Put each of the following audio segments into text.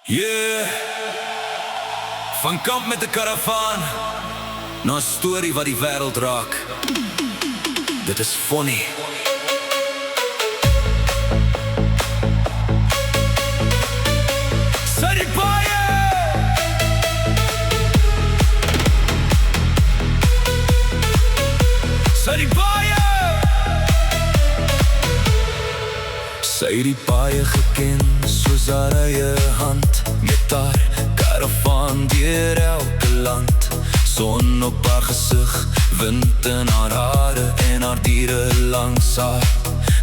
Yeah, van kamp met de karavaan na 'n storie wat die wêreld raak. Dit is funny. Sunny Boye! Sunny Boye! Sy het die baie geken soos haar eie hand, met haar karavaan deur elke land. Son op haar gesig, wind in haar hare en haar diere langs haar.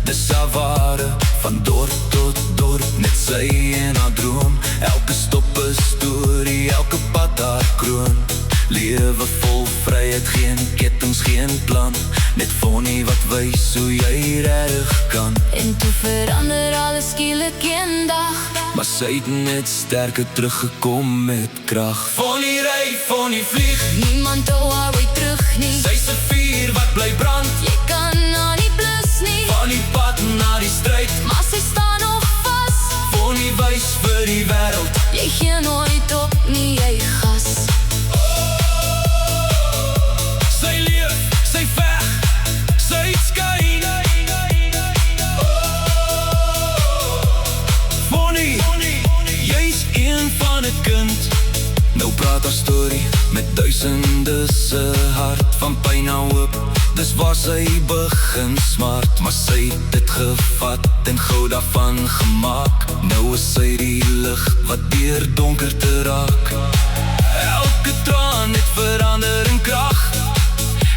Dis haar ware, van dorp tot dorp, net sy en haar droom. Elke stop 'n storie, elke pad haar kroon. Lewe vol vryheid, geen kettinge, geen plan. Net Fonnie wat wys hoe jy reg kan. En toe verander alles skielik een dag, maar sy het net sterker teruggekom met krag. Fonnie ry, Fonnie vlieg, niemand hou haar ooit terug nie. sy's 'n vuur wat bly brand. Jy kan haar nie blus nie, Van die pad na die stryd, maar sy staan nog vas. Fonnie wys vir die wêreld, Jy gee nooit op nie, jy gas. sy leef, sy veg, sy skyn. Fonnie, jy's een van 'n kind. Nou praat haar storie met duisende se hart. Van pyn na hoop, dis waar sy begin smart. Maar sy het dit gevat en gou daarvan gemaak. Nou is sy die lig wat deur donker te raak. Elke traan het verander in krag,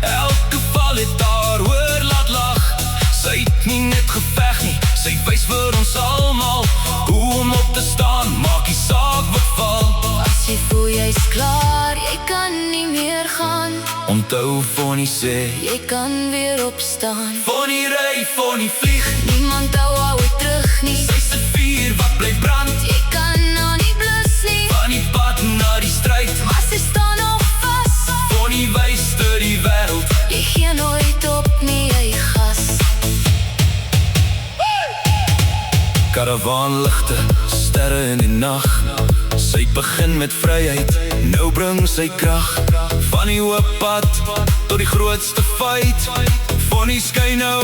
elke val het haar hoor laat lag. Sy het nie net geveg nie, sy wys vir ons almal hoe om op te staan, maak nie saak wat val. As jy voel jy's klaar, jy kan nie meer gaan. Onthou Fonnie sê, Jy kan weer opstaan. Fonnie ry, Fonnie vlieg, Niemand hou haar ooit terug nie. sy's 'n vuur wat bly brand. Jy kan haar nie blus nie, Van die pad na die stryd, maar sy staan nog vas. Fonnie wys vir die wêreld, Jy gee nooit op nie, jy gas. Karavaanligte, sterre in die nag. Sy begin met vryheid, nou bring sy krag. Van die oop pad tot die grootste feit, Fonnie skyn nou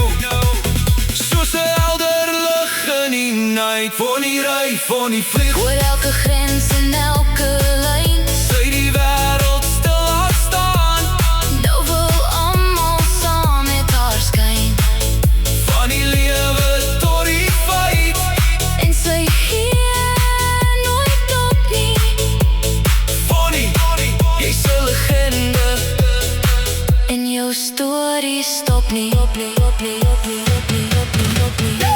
soos 'n helder lig in die night. Fonnie ry, Fonnie vlieg, Oor elke grens en elke lyn, sy die wêreld stil laat staan. nou wil almal saam met haar skyn. Van die lewe tot die feit, En sy gee nooit op nie. Fonnie, jy's 'n legende. En jou storie stop nie, op nie, op nie, op nie, op nie, op nie, op nie.